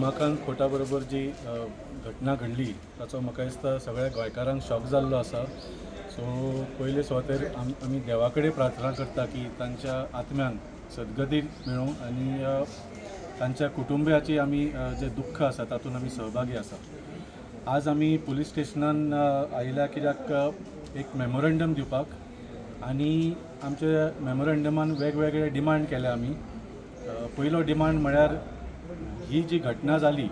उमाकांत खोटा बरोबर जी घटना घडली ताचो म्हाका दिसता सगळ्या गोंयकारांक शॉक जाल्लो आसा। सो पयले सुवातेर आमी देवा कडेन प्रार्थना करता की तांच्या आत्म्यांक सद्गती मेळूं आनी तांच्या कुटुंबियाची आमी जे दुख्ख आसा तातूंत आमी सहभागी आसा। आज आमी पुलीस स्टेशनान आयल्या कित्याक एक मेमोरंडम दिवपाक आनी आमच्या मेमोरंडमान वेगवेगळे डिमांड केले आमी। पयलो डिमांड म्हळ्यार ही जी घटना जाली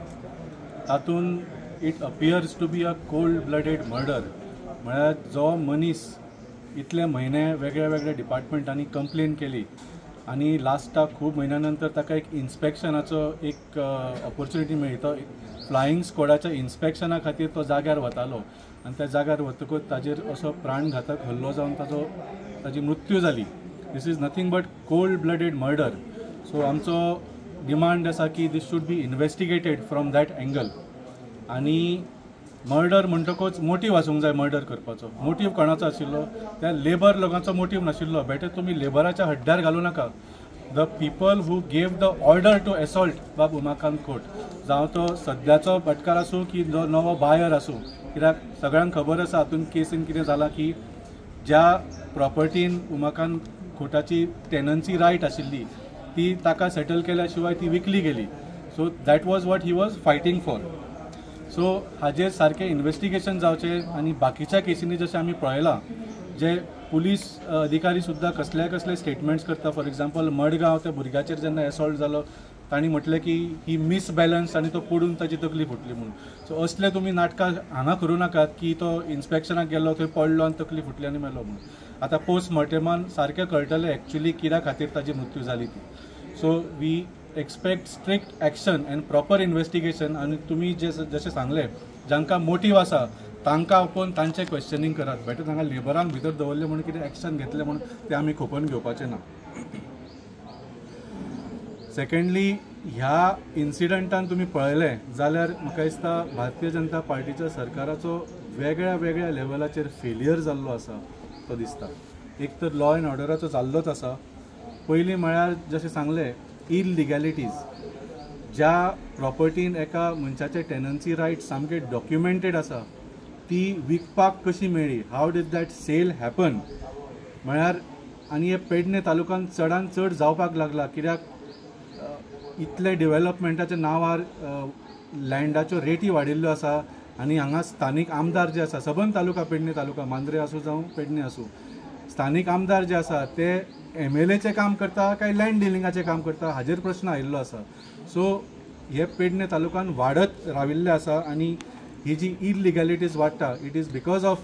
तातूंत it appears to be a cold blooded murder, म्हळ्यार जो मनीस इतले म्हयने वेगळ्या वेगळ्या डिपार्टमेंटांनी कंप्लेन केली आनी लास्टाक खूब म्हयन्या नंतर ताका एक इन्स्पेक्शनाचो एक ऑपॉर्च्युनिटी मेळ्ळी। तो फ्लायींग स्क्वॉडाच्या इन्स्पेक्शना खातीर तो जाग्यार वतालो आनी त्या जाग्यार वतकूच ताजेर असो प्राणघातक हल्लो जावन ताजी मृत्यू जाली। This is nothing but cold blooded murder. So आमचो डिमांड आसा की this should be investigated from that angle. आनी मर्डर म्हणटकूच मोटीव आसूंक जाय मर्डर करपाचो। मोटीव कोणाचो आशिल्लो? त्या लेबर लोकांचो मोटीव नाशिल्लो। बेटर तुमी लेबराच्या हड्ड्यार घालूं नाका। The people who gave the order to assault बाब उमाकांत खोट, जावं तो सद्याचो भटकार आसूं की जो नवो बायर आसूं, कित्याक सगळ्यांक खबर आसा हातूंत केसीन कितें जालां की ज्या प्रॉपर्टीन उमाकांत खोटाची टेनन्सी रायट आशिल्ली ती ताका सेटल केल्या शिवाय ती विकली गेली। So that was what he was fighting for. So हाजेर सारकें इन्वेस्टिगेशन जावचें आनी बाकीच्या केसींनी जशें आमी पळयलां जे पुलीस अधिकारी सुद्दां कसले स्टेटमेंट्स करता। फॉर एग्जाम्पल मडगांव त्या भुरग्याचेर जेन्ना एसॉल्ट जालो तांणी म्हटलें की ही मिसबॅलन्स आनी तो पडून ताची तकली फुटली म्हणून। सो असले तुमी नाटकां हांगा करूं नाकात की तो इन्स्पेक्शनाक गेलो थंय पडलो आनी तकली फुटली आनी मेलो म्हणून। आतां पोस्टमॉर्टमान सारकें कळटलें एक्चुअली कित्या खातीर ताची मृत्यू जाली ती। So we expect strict action and proper investigation. आनी तुमी जशें सांगलें जांकां मोटीव आसा तांकां आपोवन तांचें क्वेश्चनिंग करात। बेटर तांकां लेबरांक भितर दवरलें म्हणून कितें एक्शन घेतलें म्हणून तें आमी खोपोवन घेवपाचें ना। सेकंडली ह्या इन्सिडंटान तुमी पळयलें जाल्यार म्हाका दिसता भारतीय जनता पार्टीच्या सरकाराचो वेगळ्या वेगळ्या लेवलाचेर फेलियर जाल्लो आसा तो दिसता। एक तर लॉ एंड ऑर्डराचो जाल्लोच आसा। पयलीं म्हळ्यार जशें सांगलें इलिगॅलिटीज, ज्या प्रॉपर्टीन एका मनशाचे टेनन्सी रायट सामके डॉक्युमेंटेड आसा ती विकपाक कशी मेळ्ळी, हाव डीड दॅट सेल हॅपन, म्हळ्यार आनी हे पेडणे तालुक्यान चडान चड जावपाक लागला कित्याक इतले डेव्हलपमेंटाच्या नांवार लँडाच्यो रेटी वाडिल्ल्यो आसा आनी हांगा स्थानीक आमदार जे आसा, सबंद तालुका पेडणे तालुका मांद्रे आसूं जावं पेडणे आसूं, स्थानीक आमदार जे आसा ते MLAचें काम करता काय लँड डिलिंगाचें काम करता हाजेर प्रश्न आयिल्लो आसा। सो हे पेडणे तालुक्यान वाडत राविल्ले आसा आनी ही जी इलिगॅलिटीज वाडटा it is because of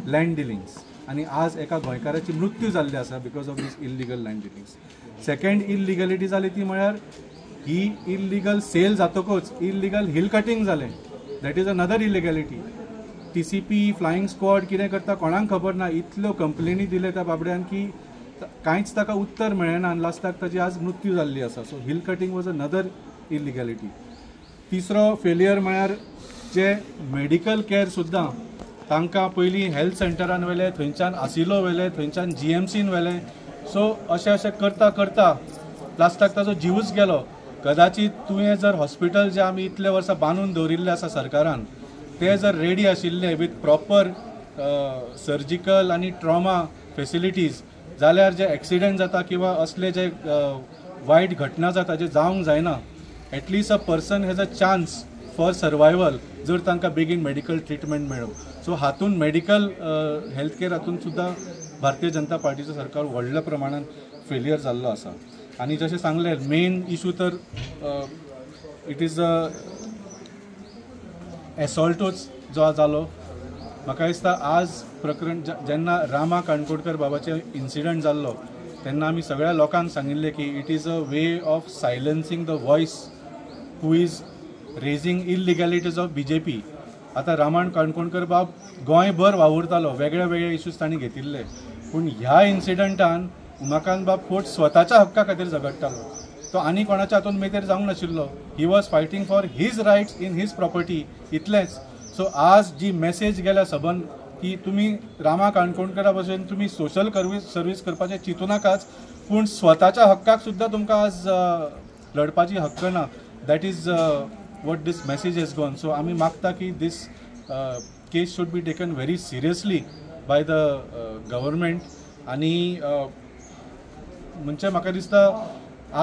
land dealings आनी आज एका गोंयकाराची मृत्यू जाल्ली आसा because of this illegal land dealings. Second illegality जाली ती म्हळ्यार ही इलिगल सेल जातकूच इलिगल हिल कटींग जालें। That is another illegality. TCP flying squad कितें करता कोणाक खबर ना। इतल्यो कंप्लेनी दिले त्या बाबड्यान की कांयच ताका उत्तर मेळना आनी लास्टाक ताची आज मृत्यू जाल्ली आसा। So hill cutting was another illegality. तिसरो फेलियर म्हळ्यार जे मेडिकल केअर सुद्दां तांकां पयलीं हेल्थ सेंटरान व्हेले, थंयच्यान आसिलो व्हेले, थंयच्यान GMCन व्हेले। सो अशें करता करता लास्टाक ताजो जीवच गेलो। कदाचित तुवें जर हॉस्पिटल जे आमी इतले वर्सां बांदून दवरिल्ले आसा सरकारान ते जर रेडी आशिल्ले विथ प्रॉपर सर्जिकल आनी ट्रॉमा फेसिलिटीज जाल्यार जे एक्सिडेंट जाता किंवा असले जे वायट घटना जाता जे जावंक जायना at least a person has a chance for survival जर तांकां बेगीन मेडिकल ट्रिटमेंट मेळ्ळो। सो हातूंत मेडिकल हेल्थ केअर हातूंत सुद्दां भारतीय जनता पार्टीचो सरकार व्हडल्या प्रमाणात फेलियर जाल्लो आसा। आनी जशें सांगलें मेन इशू तर इट इज एसॉल्टूच जो जालो। म्हाका दिसता आज प्रकरण जेन्ना रामा काणकोडकर बाबाचे इन्सिडंट जाल्लो तेन्ना आमी सगळ्या लोकांक सांगिल्लें की it is a way of silencing the voice who is raising illegalities of BJP। आतां रामान काणकोणकर बाब गोंयभर वावुरतालो, वेगळे वेगळे इश्यूज तांणी घेतिल्ले, पूण ह्या इन्सिडंटान उमाकांत बाब खोट स्वताच्या हक्का खातीर झगडटालो। तो आनी कोणाच्या हातूंत मेतेर जावंक नाशिल्लो। He was fighting for his rights in his property, इतलेंच। सो आज जी मेसेज गेल्या सबंद की तुमी रामा काणकोणकरा भशेन तुमी सोशल सर्वीस करपाचें चिंतू नाकाच, पूण स्वताच्या हक्काक सुद्दां तुमकां आज लढपाची हक्क ना। That is what this message has gone. So आमी मागता की this case should be taken very seriously by the government. आनी म्हणजे म्हाका दिसता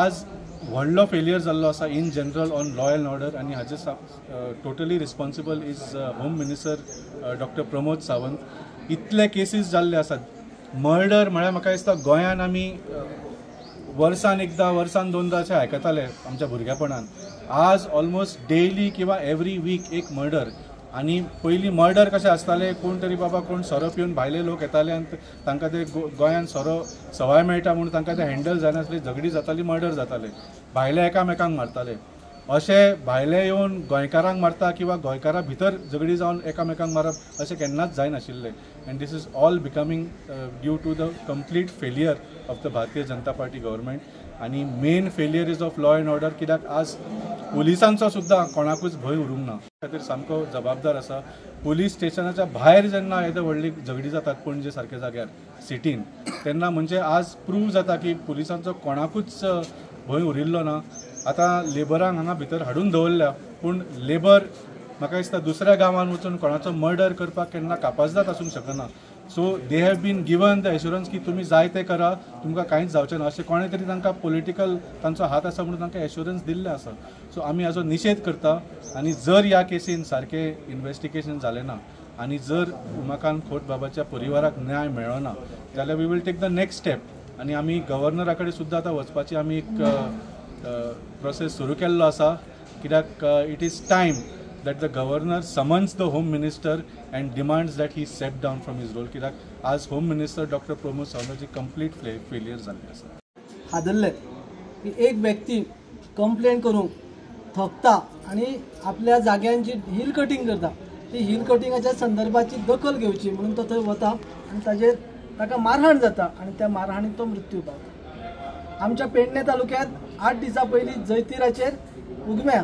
आज व्हडलो फेलियर जाल्लो आसा in general on law and order, आनी हाजे totally responsible is home minister doctor Pramod Sawant. इतले केसीस जाल्ले आसात. मर्डर म्हळ्यार म्हाका दिसता गोंयान आमी वर्सान एकदां वर्सान दोनदां अशें आयकताले आमच्या भुरगेपणान. आज ऑलमोस्ट डेली किंवा एवरी वीक एक मर्डर. आनी पयलीं मर्डर कशें आसतालें, कोण तरी बाबा कोण सोरो पिवन भायले लोक येताले आनी तांकां ते गोंयान सोरो सवाय मेळटा म्हणून तांकां ते हँडल जायनासले, झगडी जाताली, मर्डर जाताले, भायले एकामेकांक मारताले. अशें भायले येवन गोंयकारांक मारता किंवा गोंयकारां भितर झगडी जावन एकामेकांक मारप अशें केन्नाच जायनाशिल्लें. And this is all becoming due to the complete failure of the Bharatiya Janata Party government. आनी main failure is of law and order. कित्याक आज पुलिसांचो सुद्दां कोणाकूच भंय उरूंक ना. खातीर सामको जबाबदार आसा. पुलीस स्टेशनाच्या भायर जेन्ना येदे व्हडली झगडी जातात पणजे सारक्या जाग्यार सिटीन, तेन्ना म्हणजे आज प्रूव जाता की पुलिसांचो कोणाकूच भंय उरिल्लो ना. आतां लेबरांक हांगा भितर हाडून दवरल्या, पूण लेबर म्हाका दिसता दुसऱ्या गांवांत वचून कोणाचो मर्डर करपाक केन्ना कापाजदाद आसूंक शकना. So they have been given the assurance की तुमी जाय ते करा, तुमकां कांयच जावचें ना. अशें कोणें तरी तांकां पॉलिटिकल तांचो हात आसा म्हणून तांकां एश्युरन्स दिल्ले आसा. सो आमी हाचो निशेध करता. आनी जर ह्या केसीन सारकें इन्व्हेस्टिगेशन जालें ना आनी जर उमाकांत खोत बाबाच्या परिवाराक न्याय मेळ्ळो ना जाल्यार we will take the next step. आनी आमी गव्हर्नरा कडेन सुद्दां आतां वचपाची आमी एक प्रोसेस सुरू केल्लो आसा. कित्याक it is time that the governor summons the home minister and demands that he step down from his role. कित्याक आज home minister Dr. प्रमोद सावंताची कंप्लीट फेलियर जाल्ली आसा. हादरले की एक व्यक्ती कंप्लेंट करूंक थकता आनी आपल्या जाग्यांची हिल कटिंग करता. ती हिल कटिंगाच्या संदर्भाची दखल घेवची म्हणून तो थंय वता आनी ताका मारहाण जाता आनी त्या मारहाणीत तो मृत्यू पावता. आमच्या पेडणे तालुक्यांत 8 दिसां पयलीं जैतिराचेर उगम्या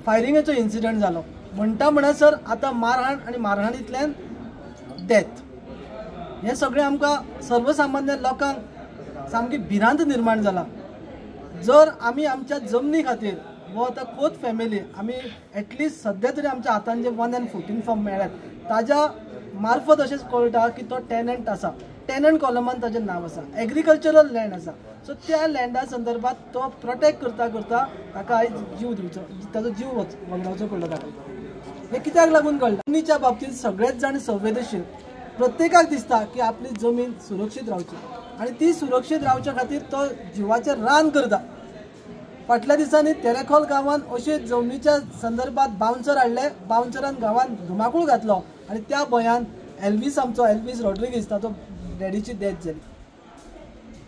फायरिंगेचो इन्सिडंट जालो. म्हणटा म्हणसर आतां मारहाण आनी मारहाणींतल्यान डेथ. हें सगळें आमकां सर्वसामान्य लोकांक सामकी भिरांत निर्माण जाला. जर आमी आमच्या जमनी खातीर वो आतां खोत फॅमिली आमी एटलिस्ट सद्या तरी आमच्या हातान जे 1 and 14 फॉर्म मेळ्ळ्यात ताज्या मार्फत अशेंच कळटा की तो टेनंट आसा. टेनंट कॉलमान ताजें नांव आसा. एग्रीकल्चरल लँड आसा. सो त्या लँडा संदर्भात तो प्रोटेक्ट करता करता ताका आयज जीव दिवचो, ताजो जीव वगडावचो पडलो ताका. हें कित्याक लागून कळटा? जमनीच्या बाबतींत सगळेच जाण संवेदनशील. प्रत्येकाक दिसता की आपली जमीन सुरक्षीत रावची आनी ती सुरक्षीत रावच्या खातीर तो जिवाचेर रान करता. फाटल्या दिसांनी तेरेखोल गांवांत अशे जमनीच्या संदर्भात बाउन्सर हाडले. बाउन्सरान गांवांत धुमाकूळ घातलो आनी त्या भंयान एल्वीस रॉड्रिगीस ताचो डॅडीची डेथ जाली.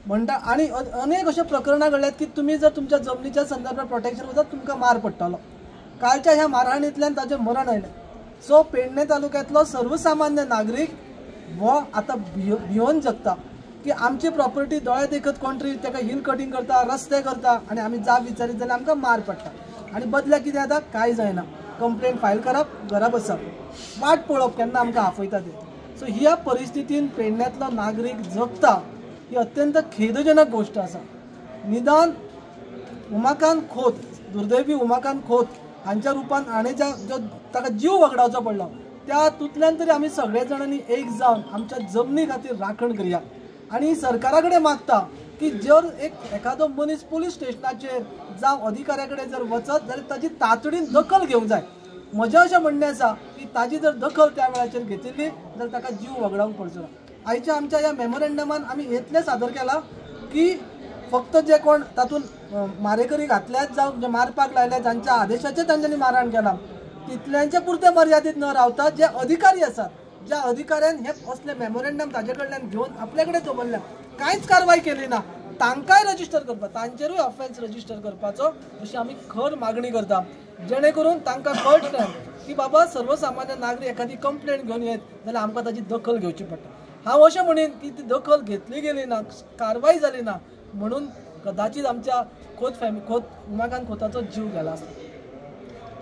म्हणटा आनी अनेक अशे प्रकरणां घडल्यात की तुमी जर तुमच्या जमनीच्या संदर्भात प्रोटेक्शन वचत तुमकां मार पडटलो. कालच्या ह्या मारहाणींतल्यान ताचें मरण आयलें. सो पेडणे तालुक्यांतलो सर्वसामान्य नागरीक हो आतां भिवून जगता की आमची प्रॉपर्टी दोळे देखत कोण तरी ताका हिल कटिंग करता, रस्ते करता आनी आमी जाप विचारीत जाल्यार आमकां मार पडटा. आनी बदल्याक कितें जाता? कांय जायना. कंप्लेंट फायल करप, घरा बसप, वाट पळोवप केन्ना आमकां आफयता ते. सो ह्या परिस्थितीन पेडण्यांतलो नागरीक जगता ही अत्यंत खेदजनक गोष्ट आसा. निदान उमाकांत खोत, दुर्दैवी उमाकांत खोत हांच्या रुपान हाणें जो ताका जीव वगडावचो पडलो त्या हातूंतल्यान तरी आमी सगळे जाणांनी एक जावन आमच्या जमनी खातीर राखण करया. आनी सरकारा कडेन मागता की जर एखादो मनीस पुलीस स्टेशनाचेर जावं अधिकाऱ्या कडेन जर वचत जाल्यार ताची तातडीन दखल घेवंक जाय. म्हजें अशें म्हणणें आसा की ताजी जर दखल त्या वेळाचेर घेतिल्ली जाल्यार ताका जीव वगडावंक पडचो ना. आयच्या आमच्या ह्या मेमोरेंडमान आमी इतलें सादर केलां की फक्त जे कोण तातूंत मारेकरी घातल्यात जावं जे मारपाक लायले जांच्या आदेशाचेर तांच्यांनी मारहाण केलां तितल्यांचे पुरते मर्यादीत न रावता जे अधिकारी आसात, ज्या अधिकाऱ्यान हे असले मेमोरेंडम ताजे कडल्यान घेवन आपले कडेन दवरल्या, कांयच कारवाय केली ना, तांकांय रजिस्टर करपा, तांचेरूय ऑफेन्स रजिस्टर करपाचो अशी आमी खर मागणी करता. जेणे करून तांकां कळटलें की बाबा सर्वसामान्य नागरीक एखादी कंप्लेंट घेवन येत जाल्यार आमकां ताची दखल घेवची पडटा. हांव अशें म्हणीन की ती दखल घेतली गेली ना, कारवाय जाली ना म्हणून कदाचित आमच्या खोत उमाकांत खोताचो जीव गेला आसता.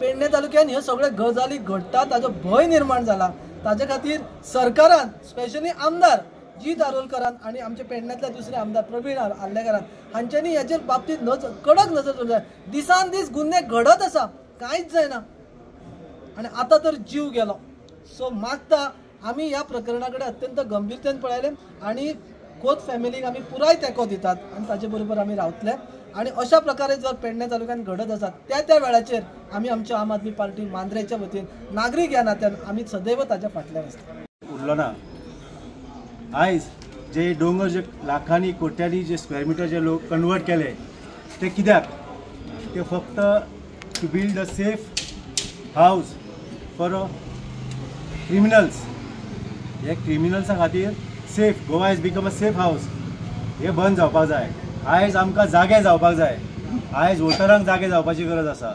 पेडणे तालुक्यान ह्यो सगळ्यो गजाली घडटा ताजो भंय निर्माण जाला. ताजे खातीर सरकारान स्पेशली आमदार जी दारोलकरान आनी आमचे पेडण्यातले दुसरे आमदार प्रवीण आल्लेकरान हांच्यांनी हेचेर बाबतींत कडक नजर दवरूंक जाय. दिसान दीस गुन्हे घडत आसा कांयच जायना आणि आता तर जीव गेलो. सो मागता आम्ही या प्रकरणाकडे अत्यंत गंभीरतेन पळयले आणि खोत फॅमिलीक आम्ही पुराय तेंको दितात आणि ताचे बरोबर आम्ही रावतले. आणि अशा प्रकारे जर पेडणे तालुक्यात घडत आसात त्या वेळाचेर आम्ही आमच्या आम आदमी पार्टी मांद्रेच्या वतीन नागरीक ह्या नात्यान आम्ही सदैव ताच्या फाटल्यान आसता. उरलो ना आयज जे डोंगर जे लाखांनी कोट्यांनी जे स्क्वेअर मिटर जे लोक कन्वर्ट केले ते कित्याक ते फक्त to build a safe house for criminals. हे क्रिमिनल्सां खातीर safe Goa has become a safe house हे बंद जावपाक जाय. आयज आमकां जागे जावपाक जाय. आयज वोटरांक जागे जावपाची गरज आसा.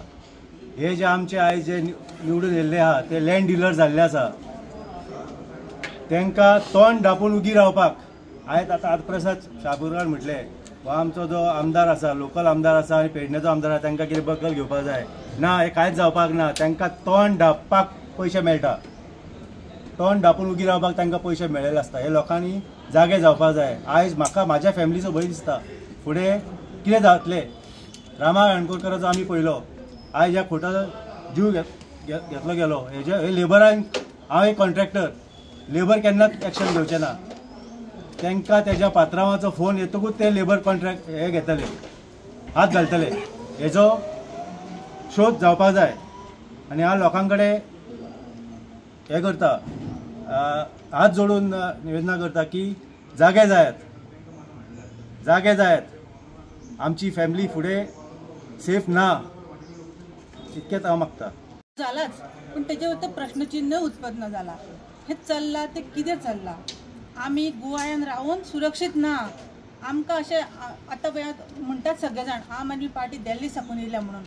हे जे आमचे आयज जे निवडून येयल्ले आहा ते लँड डिलर जाल्ले आसा तांकां तोंड धांपून उगी रावपाक आयज आतां प्रसाद शापूरकार म्हटले वा आमचो जो आमदार आसा लोकल आमदार आसा आनी पेडणेचो आमदार आसा तांकां कितें बकल घेवपाक जाय ना. हे कांयच जावपाक ना. तांकां तोंड धांपपाक पयशे मेळटा. तोंड धांपून उगी रावपाक तांकां पयशे मेळिल्ले आसता. हे लोकांनी जागे जावपाक जाय. आयज म्हाका म्हाज्या फॅमिलीचो भंय दिसता फुडें कितें जातलें. रामा काणकोणकाराचो आमी पळयलो आयज ह्या खोटाचो जीव घेतलो गेलो. हे लेबरांक हांव एक कॉन्ट्रॅक्टर लेबर केन्नाच एक्शन घेवचें ना. तांकां तेज्या पात्रांवाचो फोन येतकूच ते लेबर कॉन्ट्रॅक्ट हे घेतले हात घालतले. हेजो शोध जावपाक जाय. आनी हांव लोकां कडेन हे करता हात जोडून निवेदना करता की जागे जायात जागे जायात. आमची फॅमिली फुडें सेफ ना इतकेंच हांव मागता. जालाच पण तेजेवर प्रश्नचिन्ह उत्पन्न जाला. हे चल्लां ते कितें चल्लां. आमी गोंयांत रावून सुरक्षीत ना. आमकां अशें आतां म्हणटात सगळे जाण आम आदमी पार्टी दिल्ली साकून येयल्या म्हणून.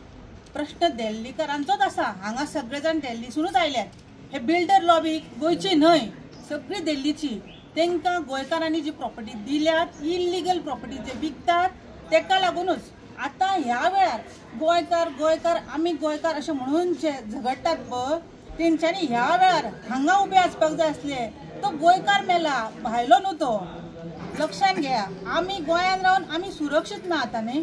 प्रश्न दिल्लीकारांचोच आसा. हांगा सगळे जाण दिल्लीसूनच आयल्यात. हे बिल्डर लॉबी गोंयची न्हय सगळी दिल्लीची. तांकां गोंयकारांनी जी प्रॉपर्टी दिल्यात इल्लिगल प्रॉपर्टी जे विकतात तेका लागूनच आतां ह्या वेळार गोंयकार आमी गोंयकार अशें म्हणून जे झगडटात पळय तेंच्यांनी ह्या वेळार हांगा उबे आसपाक जाय आसले. तो गोंयकार मेला भायलो न्हू तो. लक्षांत घेया आमी गोंयांत रावन आमी सुरक्षीत ना आतां न्ही.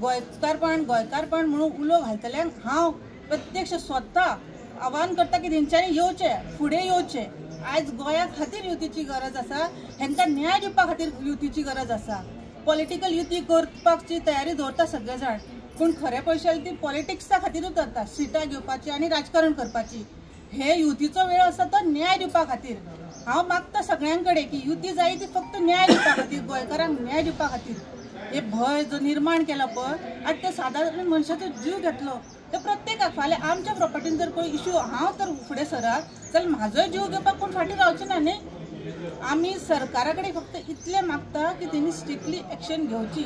गोंयकारपण म्हणून उलो घालतल्यांक हांव प्रत्यक्ष स्वता आव्हान करता की तेंच्यांनी येवचें फुडें येवचें. आयज गोंया खातीर युतीची गरज आसा. हेंकां न्याय दिवपा खातीर युतीची गरज आसा. पॉलिटिकल युती करपाची तयारी दवरता सगळे जाण पूण खरे पयशे ती पॉलिटिक्सा खातीरूच जाता. सिटां घेवपाची आनी राजकारण करपाची. हे युतीचो वेळ आसा तो न्याय दिवपा खातीर. हांव मागता सगळ्यां कडेन की युती जाय ती फक्त न्याय दिवपा खातीर गोंयकारांक न्याय दिवपा खातीर. हे भंय जो निर्माण केला पळय आतां ते सादारण मनशाचो जीव घेतलो ते प्रत्येकाक फाल्यां आमच्या प्रॉपर्टीन जर कोण इश्यू हांव तर फुडें सरात जाल्यार म्हाजोय जीव घेवपाक कोण फाटीं रावचें ना न्ही. आमी सरकारा कडेन फक्त इतलें मागता की तेणी स्ट्रिक्टली एक्शन घेवची.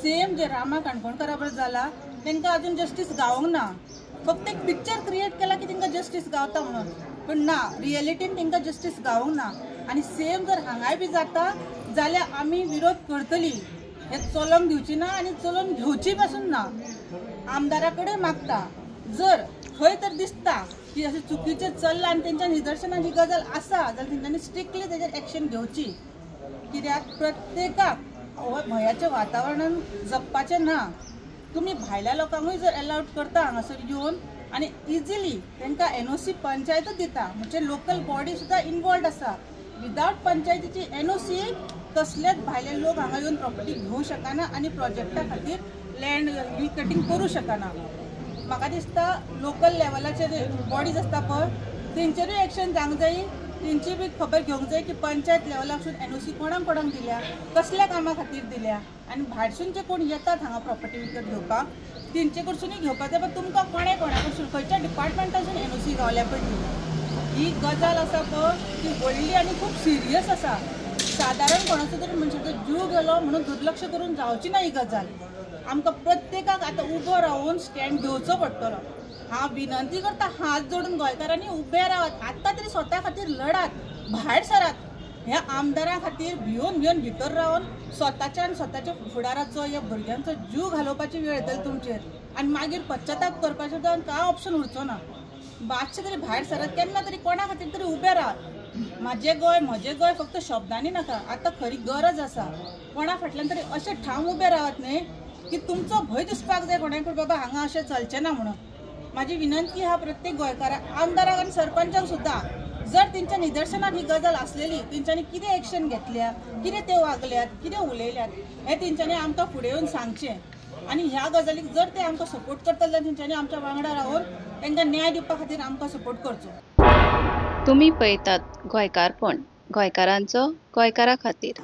सेम जे रामा काणकोणकारा बरोबर जाला तांकां अजून जस्टीस गावोंक ना. फक्त एक पिक्चर क्रिएट केला की तांकां जस्टीस गावता म्हणून पण ना रियलिटीन तांकां जस्टीस गावोंक ना. आनी सेम जर हांगाय बी जाता जाल्यार आमी विरोध करतली. हे चलोंक दिवची ना आनी चलोवन घेवची पासून ना. आमदारा कडेन मागता जर खंय तर दिसता की अशें चुकीचें चल्लां आनी तेंच्या निदर्शनाची गजाल आसा जाल्यार तेंच्यांनी स्ट्रिक्टली तेजेर एक्शन घेवची. कित्याक प्रत्येकाक भयाचें वातावरण जगपाचें ना. तुमी भायल्या लोकांकूय जर अलाउड करता हांगासर येवन आनी इजिली तांकां NOC पंचायतच दिता म्हणजे लोकल बॉडी सुद्दां इनवॉल्ड आसा. विदाउट पंचायतीची NOC कसलेच भायले लोक हांगा येवन प्रॉपर्टी घेवंक शकना आनी प्रोजेक्टा खातीर लँड हिल कटींग करूं शकना. म्हाका दिसता लोकल लेवलाचे जे बॉडीज आसता पळय तेंचेरूय एक्शन जावंक जाय. तेंची बी खबर घेवंक जाय की पंचायत लेवलाकसून NOC कोणाक दिल्या कसल्या कामा खातीर दिल्या आनी भायरसून जे कोण येतात हांगा प्रॉपर्टी विकत घेवपाक तेंचे कडसूनय घेवपाक जाय. पण तुमकां कोणा कडसून खंयच्या डिपार्टमेंटासून NOC गावल्या पळय ही गजाल आसा पळय ती व्हडली आनी खूब सिरियस आसा. सादारण कोणाचो तरी मनशाचो जीव गेलो म्हणून दुर्लक्ष करून जावची ना ही गजाल. आमकां प्रत्येकाक आतां उबो रावून स्टँड घेवचो पडटलो. हांव विनंती करता हात जोडून गोंयकारांनी उबे रावात. आतां तरी स्वता खातीर लडात भायर सरात. ह्या आमदारां खातीर भिवन भितर रावन स्वताच्या फुडाराचो ह्या भुरग्यांचो जीव घालोवपाची वेळ येतली तुमचेर आनी मागीर पश्चाताप करपाचें जावन कांय ऑप्शन उरचो ना. मातशें तरी भायर सरत केन्ना तरी कोणा खातीर तरी उबे रावात. म्हजें गोंय फक्त शब्दांनी नाका आतां खरी गरज आसा. कोणा फाटल्यान तरी अशें ठाम उबे रावात न्ही की तुमचो भंय दिसपाक जाय कोणाकूय बाबा हांगा अशें चलचें ना म्हणून. माझी विनंती हा प्रत्येक गोंयकाराक आमदाराक आनी सरपंचाक सुद्दां जर तेंच्या निदर्शनात ही गजाल असलेली तेंच्यांनी कितें एक्शन घेतल्या, कितें ते वागल्यात, कितें उलयल्यात हें तेंच्यांनी आमकां फुडें येवन सांगचें आनी ह्या गजालीक जर ते आमकां सपोर्ट करतले जाल्यार तेंच्यांनी आमच्या वांगडा रावन तांकां न्याय दिवपा खातीर आमकां सपोर्ट करचो. तुम्ही पळयतात गोंयकारपण, गोंयकारांचो गोंयकारा खातीर.